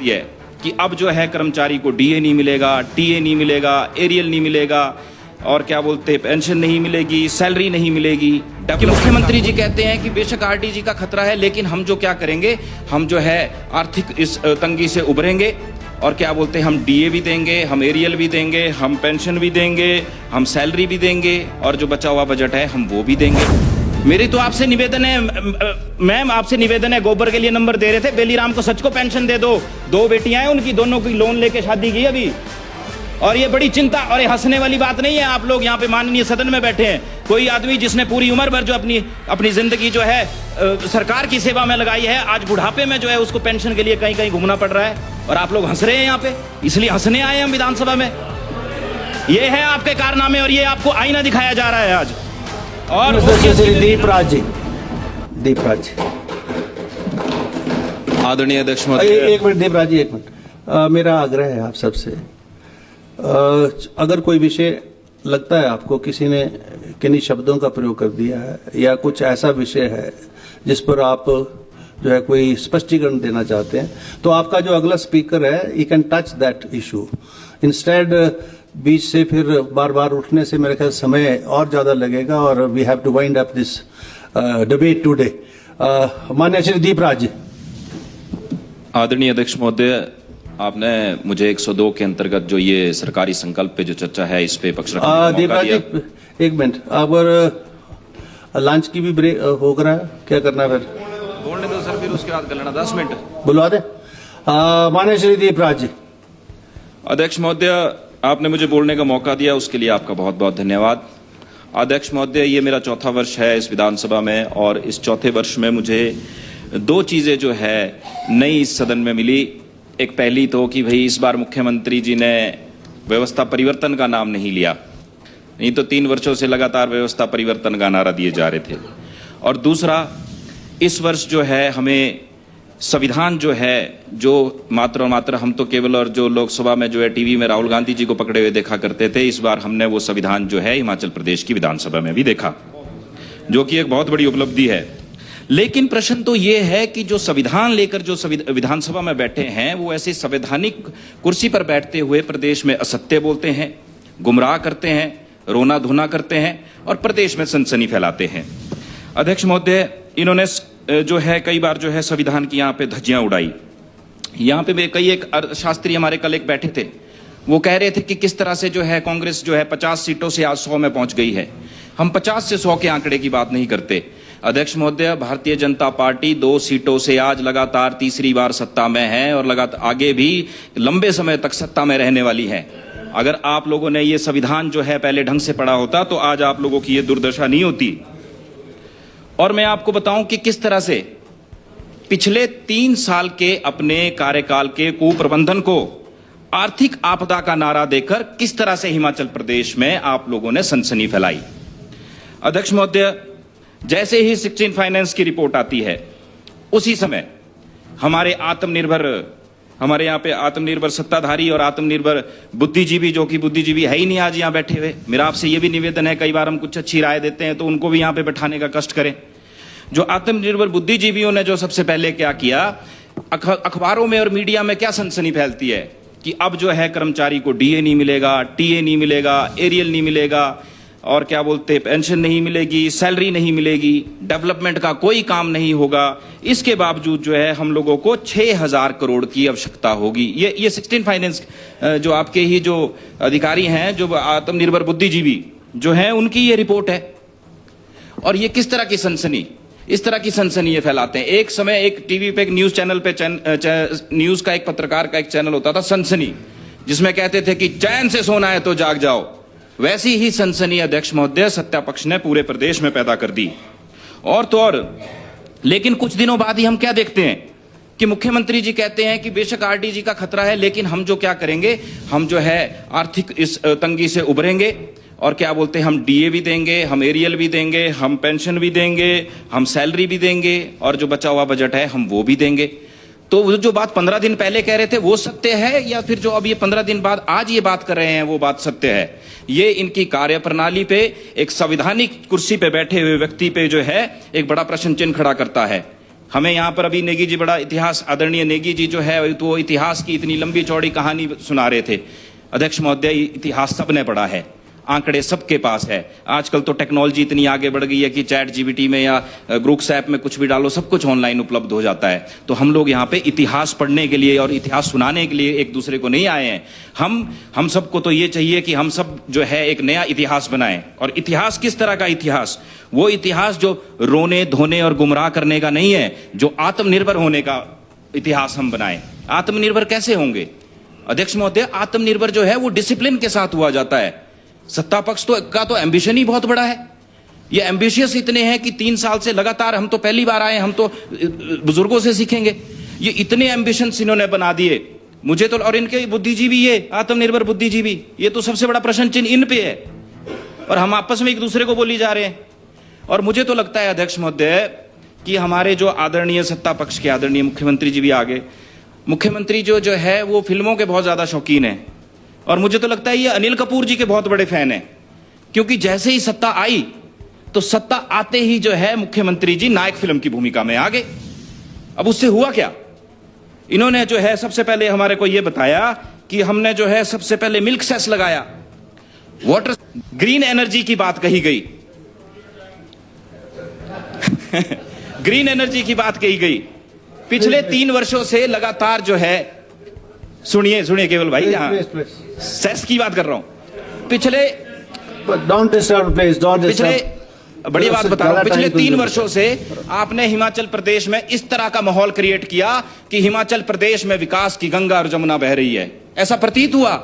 है कि अब जो है कर्मचारी को डीए नहीं मिलेगा, टीए नहीं मिलेगा, एरियल नहीं मिलेगा और क्या बोलते पेंशन नहीं मिलेगी, सैलरी नहीं मिलेगी। कि मुख्यमंत्री जी कहते हैं कि बेशक आरटीजी का खतरा है लेकिन हम जो क्या करेंगे, हम जो है आर्थिक इस तंगी से उभरेंगे और क्या बोलते हैं हम डीए भी देंगे, हम एरियल भी देंगे, हम पेंशन भी देंगे, हम सैलरी भी देंगे और जो बचा हुआ बजट है हम वो भी देंगे। मेरी तो आपसे निवेदन है मैम, आपसे निवेदन है, गोबर के लिए नंबर दे रहे थे, बेलीराम को सच को पेंशन दे दो। 2 बेटियां हैं उनकी, दोनों की लोन लेके शादी की अभी। और ये बड़ी चिंता, और ये हंसने वाली बात नहीं है। आप लोग यहाँ पे माननीय सदन में बैठे हैं, कोई आदमी जिसने पूरी उम्र भर जो अपनी जिंदगी जो है सरकार की सेवा में लगाई है, आज बुढ़ापे में जो है उसको पेंशन के लिए कहीं कहीं घूमना पड़ रहा है और आप लोग हंस रहे हैं यहाँ पे। इसलिए हंसने आए हम विधानसभा में। ये है आपके कारनामे और ये आपको आईना दिखाया जा रहा है आज। और दीपराज जी, दीपराज आदरणीय अध्यक्ष, एक मिनट दीपराज जी, एक मिनट। मेरा आग्रह है आप सबसे, अगर कोई विषय लगता है आपको किसी ने किन्हीं शब्दों का प्रयोग कर दिया है या कुछ ऐसा विषय है जिस पर आप जो है कोई स्पष्टीकरण देना चाहते हैं, तो आपका जो अगला स्पीकर है you can touch that issue. Instead बीच से फिर बार बार उठने से मेरे ख्याल समय और ज्यादा लगेगा और we have to wind up this debate today. माननीय श्री दीपराज जी। आदरणीय अध्यक्ष महोदय, आपने मुझे 102 के अंतर्गत जो ये सरकारी संकल्प पे जो चर्चा है इस पे पक्ष रखने का मौका दिया। एक मिनट, अब लंच की भी ब्रेक हो रहा है, क्या करना है फिर? बोलने दो सर, फिर उसके बाद कर लेना, 10 मिनट बुलवा दे। माननीय श्री दीपराज जी। अध्यक्ष महोदय, आपने मुझे बोलने का मौका दिया, उसके लिए आपका बहुत बहुत धन्यवाद। अध्यक्ष महोदय, ये मेरा चौथा वर्ष है इस विधानसभा में और इस चौथे वर्ष में मुझे 2 चीजें जो है नई इस सदन में मिली। एक पहली तो कि भाई इस बार मुख्यमंत्री जी ने व्यवस्था परिवर्तन का नाम नहीं लिया, नहीं तो 3 वर्षों से लगातार व्यवस्था परिवर्तन का नारा दिए जा रहे थे। और दूसरा, इस वर्ष जो है हमें संविधान जो है, जो मात्र हम तो केवल और जो लोकसभा में जो है टीवी में राहुल गांधी जी को पकड़े हुए देखा करते थे, इस बार हमने वो संविधान जो है हिमाचल प्रदेश की विधानसभा में भी देखा, जो कि एक बहुत बड़ी उपलब्धि है। लेकिन प्रश्न तो ये है कि जो संविधान लेकर जो विधानसभा में बैठे हैं, वो ऐसे संवैधानिक कुर्सी पर बैठते हुए प्रदेश में असत्य बोलते हैं, गुमराह करते हैं, रोना धोना करते हैं और प्रदेश में सनसनी फैलाते हैं। अध्यक्ष महोदय, इन्होंने जो है कई बार जो है संविधान की यहाँ पे धज्जियां उड़ाई। यहाँ पे कई एक अर्थशास्त्री हमारे कल एक बैठे थे, वो कह रहे थे कि किस तरह से जो है कांग्रेस जो है 50 सीटों से आज 100 में पहुंच गई है। हम 50 से 100 के आंकड़े की बात नहीं करते। अध्यक्ष महोदय, भारतीय जनता पार्टी 2 सीटों से आज लगातार तीसरी बार सत्ता में है और लगातार आगे भी लंबे समय तक सत्ता में रहने वाली है। अगर आप लोगों ने ये संविधान जो है पहले ढंग से पढ़ा होता तो आज आप लोगों की ये दुर्दशा नहीं होती। और मैं आपको बताऊं कि किस तरह से पिछले 3 साल के अपने कार्यकाल के कुप्रबंधन को आर्थिक आपदा का नारा देकर किस तरह से हिमाचल प्रदेश में आप लोगों ने सनसनी फैलाई। अध्यक्ष महोदय, जैसे ही 16 फाइनेंस की रिपोर्ट आती है, उसी समय हमारे यहाँ पे आत्मनिर्भर सत्ताधारी और आत्मनिर्भर बुद्धिजीवी, जो कि बुद्धिजीवी है ही नहीं आज यहाँ बैठे हुए, मेरा आपसे ये भी निवेदन है, कई बार हम कुछ अच्छी राय देते हैं तो उनको भी यहाँ पे बैठाने का कष्ट करें। जो आत्मनिर्भर बुद्धिजीवियों ने जो सबसे पहले क्या किया, अखबारों में और मीडिया में क्या सनसनी फैलती है कि अब जो है कर्मचारी को डीए नहीं मिलेगा, टीए नहीं मिलेगा, एरियल नहीं मिलेगा और क्या बोलते पेंशन नहीं मिलेगी, सैलरी नहीं मिलेगी, डेवलपमेंट का कोई काम नहीं होगा। इसके बावजूद जो है हम लोगों को 6000 करोड़ की आवश्यकता होगी। ये 16 फाइनेंस जो आपके ही जो अधिकारी हैं, जो आत्मनिर्भर बुद्धिजीवी जो हैं, उनकी ये रिपोर्ट है। और ये किस तरह की सनसनी, इस तरह की सनसनी ये फैलाते हैं। एक समय एक टीवी पे, एक न्यूज चैनल पे, न्यूज का एक पत्रकार का एक चैनल होता था सनसनी, जिसमें कहते थे कि चैन से सोना है तो जाग जाओ। वैसी ही सनसनी अध्यक्ष महोदय सत्ता पक्ष ने पूरे प्रदेश में पैदा कर दी। और तो और, लेकिन कुछ दिनों बाद ही हम क्या देखते हैं कि मुख्यमंत्री जी कहते हैं कि बेशक आरटीजी का खतरा है लेकिन हम जो क्या करेंगे, हम जो है आर्थिक इस तंगी से उभरेंगे और क्या बोलते हैं हम डीए भी देंगे, हम एरियल भी देंगे, हम पेंशन भी देंगे, हम सैलरी भी देंगे और जो बचा हुआ बजट है हम वो भी देंगे। तो जो बात 15 दिन पहले कह रहे थे वो सत्य है, या फिर जो अब ये 15 दिन बाद आज ये बात कर रहे हैं वो बात सत्य है? ये इनकी कार्यप्रणाली पे, एक संवैधानिक कुर्सी पे बैठे हुए व्यक्ति पे जो है एक बड़ा प्रश्न चिन्ह खड़ा करता है हमें यहाँ पर अभी नेगी जी बड़ा इतिहास, आदरणीय नेगी जी जो है तो वो इतिहास की इतनी लंबी चौड़ी कहानी सुना रहे थे। अध्यक्ष महोदय, इतिहास सबने पढ़ा है, आंकड़े सबके पास है। आजकल तो टेक्नोलॉजी इतनी आगे बढ़ गई है कि चैट जीपीटी में या ग्रुप्स ऐप में कुछ भी डालो, सब कुछ ऑनलाइन उपलब्ध हो जाता है। तो हम लोग यहाँ पे इतिहास पढ़ने के लिए और इतिहास सुनाने के लिए एक दूसरे को नहीं आए हैं। हम सबको तो ये चाहिए कि हम सब जो है एक नया इतिहास बनाएं। और इतिहास किस तरह का इतिहास? वो इतिहास जो रोने धोने और गुमराह करने का नहीं है, जो आत्मनिर्भर होने का इतिहास हम बनाएं। आत्मनिर्भर कैसे होंगे अध्यक्ष महोदय? आत्मनिर्भर जो है वो डिसिप्लिन के साथ हुआ जाता है। सत्ता पक्ष का एम्बिशन ही बहुत बड़ा है। ये एम्बिशियस इतने हैं कि 3 साल से लगातार, हम तो पहली बार आए, हम तो बुजुर्गों से सीखेंगे। ये इतने एम्बिशंस इन्होंने बना दिए मुझे तो, और इनके बुद्धिजीवी, ये आत्मनिर्भर बुद्धिजीवी, ये तो सबसे बड़ा प्रश्न चिन्ह इन पे है। और हम आपस में एक दूसरे को बोली जा रहे हैं। और मुझे तो लगता है अध्यक्ष महोदय कि हमारे जो आदरणीय सत्ता पक्ष के आदरणीय मुख्यमंत्री जी भी आगे, मुख्यमंत्री जो है वो फिल्मों के बहुत ज्यादा शौकीन है। और मुझे तो लगता है ये अनिल कपूर जी के बहुत बड़े फैन हैं, क्योंकि जैसे ही सत्ता आई तो सत्ता आते ही जो है मुख्यमंत्री जी नायक फिल्म की भूमिका में आ गए। अब उससे हुआ क्या? इन्होंने जो है सबसे पहले हमारे को ये बताया कि हमने जो है सबसे पहले मिल्क सेस लगाया, वाटर ग्रीन एनर्जी की बात कही गई ग्रीन एनर्जी की बात कही गई। पिछले 3 वर्षों से लगातार जो है, सुनिए केवल भाई, यहाँ सेस की बात कर रहा हूं। पिछले बड़ी बात बता रहा हूं, पिछले 3 वर्षों से आपने हिमाचल प्रदेश में इस तरह का माहौल क्रिएट किया कि हिमाचल प्रदेश में विकास की गंगा और जमुना बह रही है, ऐसा प्रतीत हुआ।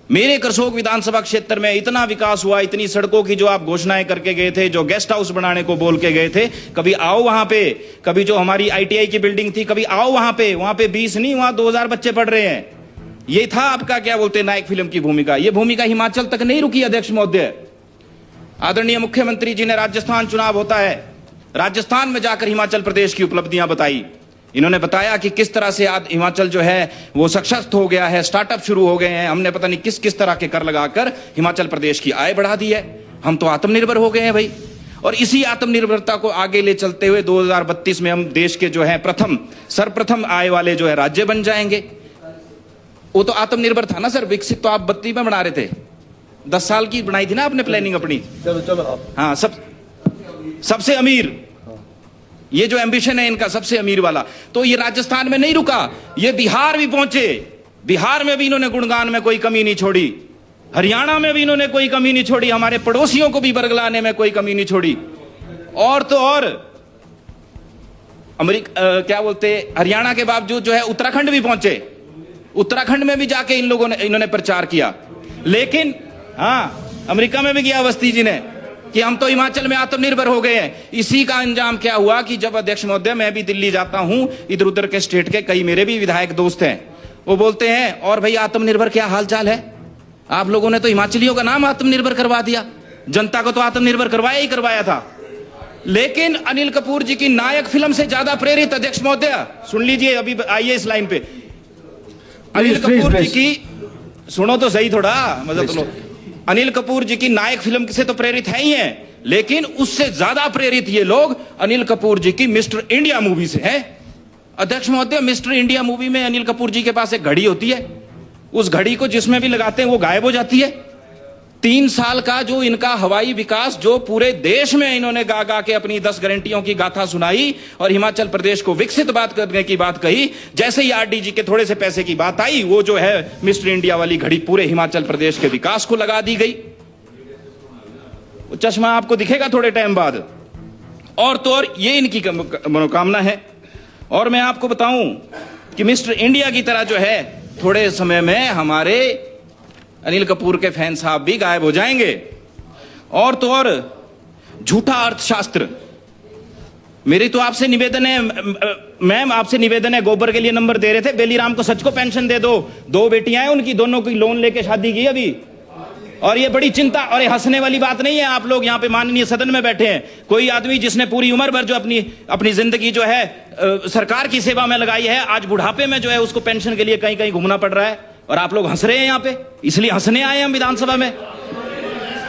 मेरे करसोग विधानसभा क्षेत्र में इतना विकास हुआ, इतनी सड़कों की जो आप घोषणाएं करके गए थे, जो गेस्ट हाउस बनाने को बोल के गए थे, कभी आओ वहां पे। कभी जो हमारी ITI की बिल्डिंग थी, कभी आओ वहां पे 20 नहीं, वहां 2000 बच्चे पढ़ रहे हैं। ये था आपका क्या बोलते हैं नायक फिल्म की भूमिका। ये भूमिका हिमाचल तक नहीं रुकी अध्यक्ष महोदय। आदरणीय मुख्यमंत्री जी ने राजस्थान चुनाव होता है, राजस्थान में जाकर हिमाचल प्रदेश की उपलब्धियां बताई। इन्होंने बताया कि किस तरह से आज हिमाचल जो है वो सशक्त हो गया है, स्टार्टअप शुरू हो गए हैं, हमने पता नहीं किस किस तरह के कर लगाकर हिमाचल प्रदेश की आय बढ़ा दी है, हम तो आत्मनिर्भर हो गए हैं भाई। और इसी आत्मनिर्भरता को आगे ले चलते हुए 2032 में हम देश के जो है सर्वप्रथम आय वाले जो है राज्य बन जाएंगे। वो तो आत्मनिर्भर था ना सर, विकसित तो आप 32 में बना रहे थे, 10 साल की बनाई थी ना आपने प्लानिंग अपनी। चलो हाँ, सबसे अमीर, ये जो एम्बिशन है इनका सबसे अमीर वाला। तो ये राजस्थान में नहीं रुका, ये बिहार भी पहुंचे। बिहार में भी इन्होंने गुणगान में कोई कमी नहीं छोड़ी, हरियाणा में भी इन्होंने कोई कमी नहीं छोड़ी, हमारे पड़ोसियों को भी बरगलाने में कोई कमी नहीं छोड़ी। और तो और क्या बोलते, हरियाणा के बावजूद जो है उत्तराखंड भी पहुंचे, उत्तराखंड में भी जाके इन्होंने प्रचार किया। लेकिन हाँ, अमेरिका में भी गया अवस्थी जी ने कि हम तो हिमाचल में आत्मनिर्भर हो गए हैं। इसी का अंजाम क्या हुआ कि जब अध्यक्ष महोदय मैं भी दिल्ली जाता हूं, इधर उधर के स्टेट के कई मेरे भी विधायक दोस्त हैं, वो बोलते हैं और भाई आत्मनिर्भर क्या हालचाल है? आप लोगों ने तो हिमाचलियों का नाम आत्मनिर्भर करवा दिया, जनता को तो आत्मनिर्भर करवाया ही करवाया था। लेकिन अनिल कपूर जी की नायक फिल्म से ज्यादा प्रेरित अध्यक्ष महोदय, सुन लीजिए, अभी आइए इस लाइन पे, अनिल कपूर जी की सुनो तो सही, थोड़ा मजा तो लो। अनिल कपूर जी की नायक फिल्म से तो प्रेरित है ही है, लेकिन उससे ज्यादा प्रेरित ये लोग अनिल कपूर जी की मिस्टर इंडिया मूवी से हैं। अध्यक्ष महोदय, मिस्टर इंडिया मूवी में अनिल कपूर जी के पास एक घड़ी होती है, उस घड़ी को जिसमें भी लगाते हैं वो गायब हो जाती है। 3 साल का जो इनका हवाई विकास, जो पूरे देश में इन्होंने गा गा के अपनी 10 गारंटियों की गाथा सुनाई और हिमाचल प्रदेश को विकसित बात करने की बात कही, जैसे ही RDG के थोड़े से पैसे की बात आई, वो जो है मिस्टर इंडिया वाली घड़ी पूरे हिमाचल प्रदेश के विकास को लगा दी गई। वो चश्मा आपको दिखेगा थोड़े टाइम बाद। और तो और ये इनकी मनोकामना है। और मैं आपको बताऊं कि मिस्टर इंडिया की तरह जो है थोड़े समय में हमारे अनिल कपूर के फैन साहब भी गायब हो जाएंगे। और तो और झूठा अर्थशास्त्र, मेरी तो आपसे निवेदन है मैम, आपसे निवेदन है, गोबर के लिए नंबर दे रहे थे, बेलीराम को सच को पेंशन दे दो। 2 बेटियां हैं उनकी, दोनों की लोन लेके शादी की अभी। और ये बड़ी चिंता, और ये हंसने वाली बात नहीं है। आप लोग यहाँ पे माननीय सदन में बैठे हैं, कोई आदमी जिसने पूरी उम्र भर जो अपनी जिंदगी जो है सरकार की सेवा में लगाई है, आज बुढ़ापे में जो है उसको पेंशन के लिए कहीं कहीं घूमना पड़ रहा है। और आप लोग हंस रहे हैं यहाँ पे, इसलिए हंसने आए हम विधानसभा में।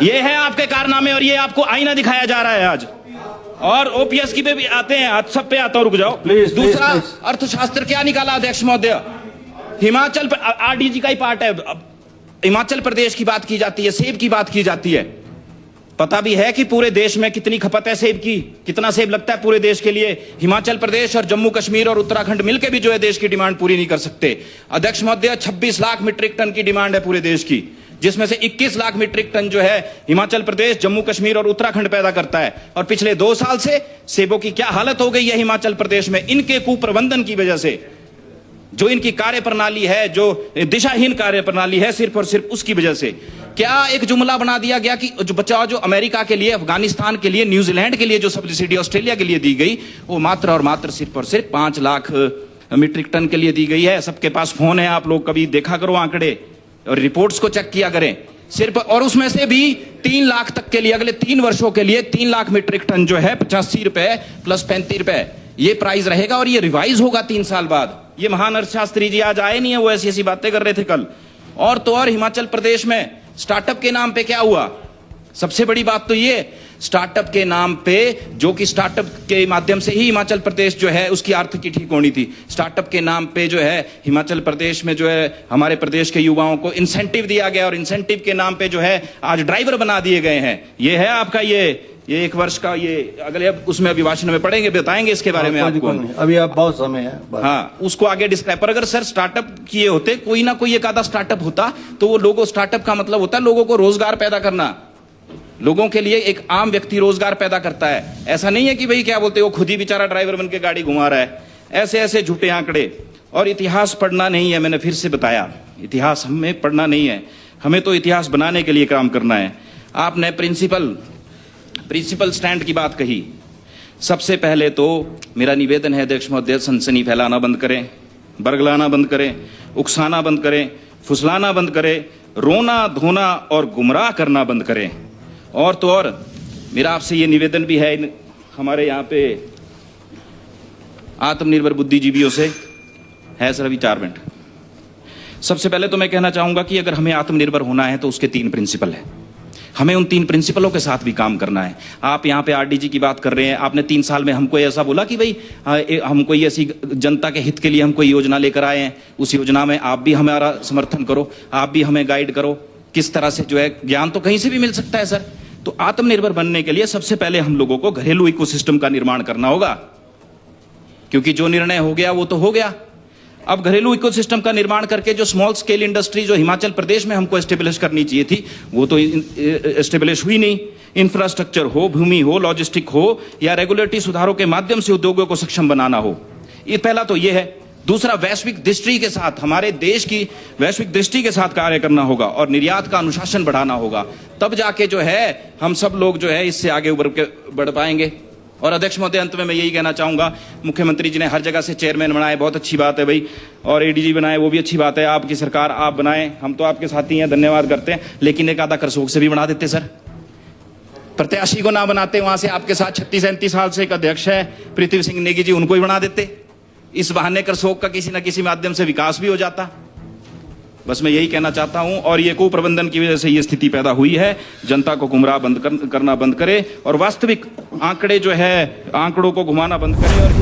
ये है आपके कारनामे और ये आपको आईना दिखाया जा रहा है आज। और ओपीएस की पे भी आते हैं, आज सब पे आता हूं, रुक जाओ। Please, दूसरा please, please. अर्थशास्त्र क्या निकाला अध्यक्ष महोदय? हिमाचल आरडीजी का ही पार्ट है। हिमाचल प्रदेश की बात की जाती है, सेब की बात की जाती है। पता भी है कि पूरे देश में कितनी खपत है सेब की, कितना सेब लगता है पूरे देश के लिए। हिमाचल प्रदेश और जम्मू कश्मीर और उत्तराखंड मिलकर भी जो है देश की डिमांड पूरी नहीं कर सकते। अध्यक्ष महोदय 26 लाख मीट्रिक टन की डिमांड है पूरे देश की, जिसमें से 21 लाख मीट्रिक टन जो है हिमाचल प्रदेश, जम्मू कश्मीर और उत्तराखंड पैदा करता है। और पिछले 2 साल से सेबों की क्या हालत हो गई है हिमाचल प्रदेश में, इनके कुप्रबंधन की वजह से। जो इनकी कार्य प्रणाली है, जो दिशाहीन कार्य प्रणाली है, सिर्फ और सिर्फ उसकी वजह से। क्या एक जुमला बना दिया गया कि जो बचाओ, जो अमेरिका के लिए, अफगानिस्तान के लिए, न्यूजीलैंड के लिए जो सब्सिडी ऑस्ट्रेलिया के लिए दी गई, वो मात्र और मात्र सिर्फ और सिर्फ 5 लाख मीट्रिक टन के लिए दी गई है। सबके पास फोन है, आप लोग कभी देखा करो आंकड़े और रिपोर्ट्स को चेक किया करें सिर्फ। और उसमें से भी 3 लाख तक के लिए, अगले 3 वर्षों के लिए 3 लाख मीट्रिक टन जो है 85 रुपए प्लस 35 रुपए ये प्राइस रहेगा। और ये रिवाइज होगा 3 साल बाद। ये महान अर्थशास्त्री जी आज आए नहीं है, वो ऐसी ऐसी बातें कर रहे थे कल। और तो और हिमाचल प्रदेश में स्टार्टअप के नाम पे क्या हुआ? सबसे बड़ी बात तो ये, स्टार्टअप के नाम पे, जो कि स्टार्टअप के माध्यम से ही हिमाचल प्रदेश जो है उसकी आर्थिकी ठीक होनी थी। स्टार्टअप के नाम पे जो है हिमाचल प्रदेश में जो है हमारे प्रदेश के युवाओं को इंसेंटिव दिया गया, और इंसेंटिव के नाम पे जो है आज ड्राइवर बना दिए गए हैं। ये है आपका ये 1 वर्ष का, ये अगले अब उसमें अभिभाषण में पढ़ेंगे, बताएंगे इसके बारे में आपको। अभी आप बहुत समय है। हाँ, उसको आगे डिस्क्राइब। पर अगर सर स्टार्टअप किए होते, कोई ना कोई एक आधा स्टार्टअप होता, तो वो लोगों, स्टार्टअप का मतलब होता है लोगों को रोजगार पैदा करना। लोगों के लिए एक आम व्यक्ति रोजगार पैदा करता है। ऐसा नहीं है कि भाई क्या बोलते हो, खुद ही बेचारा ड्राइवर बन के गाड़ी घुमा रहा है। ऐसे ऐसे झूठे आंकड़े। और इतिहास पढ़ना नहीं है, मैंने फिर से बताया, इतिहास हमें पढ़ना नहीं है, हमें तो इतिहास बनाने के लिए काम करना है। आपने प्रिंसिपल स्टैंड की बात कही। सबसे पहले तो मेरा निवेदन है अध्यक्ष महोदय, सनसनी फैलाना बंद करें, बरगलाना बंद करें, उकसाना बंद करें, फुसलाना बंद करें, रोना धोना और गुमराह करना बंद करें। और तो और मेरा आपसे ये निवेदन भी है हमारे यहाँ पे आत्मनिर्भर बुद्धिजीवियों से है सर, अभी 4 मिनट। सबसे पहले तो मैं कहना चाहूंगा कि अगर हमें आत्मनिर्भर होना है तो उसके 3 प्रिंसिपल है। हमें उन 3 प्रिंसिपलों के साथ भी काम करना है। आप यहाँ पे आरडीजी की बात कर रहे हैं, आपने 3 साल में हमको ऐसा बोला कि भाई हम कोई ऐसी जनता के हित के लिए हम कोई योजना लेकर आए हैं, उस योजना में आप भी हमारा समर्थन करो, आप भी हमें गाइड करो। किस तरह से जो है, ज्ञान तो कहीं से भी मिल सकता है सर। तो आत्मनिर्भर बनने के लिए सबसे पहले हम लोगों को घरेलू इकोसिस्टम का निर्माण करना होगा, क्योंकि जो निर्णय हो गया वो तो हो गया। अब घरेलू इकोसिस्टम का निर्माण करके जो स्मॉल स्केल इंडस्ट्री जो हिमाचल प्रदेश में हमको एस्टेब्लिश करनी चाहिए थी, वो तो एस्टेब्लिश हुई नहीं। इंफ्रास्ट्रक्चर हो, भूमि हो, लॉजिस्टिक हो, या रेगुलेटरी सुधारों के माध्यम से उद्योगों को सक्षम बनाना हो। ये पहला तो ये है। दूसरा, वैश्विक दृष्टि के साथ, हमारे देश की वैश्विक दृष्टि के साथ कार्य करना होगा और निर्यात का अनुशासन बढ़ाना होगा। तब जाके जो है हम सब लोग जो है इससे आगे बढ़ पाएंगे। और अध्यक्ष महोदय, अंत में मैं यही कहना चाहूंगा, मुख्यमंत्री जी ने हर जगह से चेयरमैन बनाए, बहुत अच्छी बात है भाई, और एडीजी बनाए, वो भी अच्छी बात है। आपकी सरकार आप बनाए, हम तो आपके साथी हैं, धन्यवाद करते हैं। लेकिन एक आधा करसोग से भी बना देते सर, प्रत्याशी को ना बनाते, वहां से आपके साथ 36-37 साल से एक अध्यक्ष है पृथ्वी सिंह नेगी जी, उनको ही बना देते। इस बहाने करसोग का किसी न किसी माध्यम से विकास भी हो जाता। बस मैं यही कहना चाहता हूं। और ये कुप्रबंधन की वजह से ये स्थिति पैदा हुई है। जनता को गुमराह करना बंद करे और वास्तविक आंकड़े जो है, आंकड़ों को घुमाना बंद करे और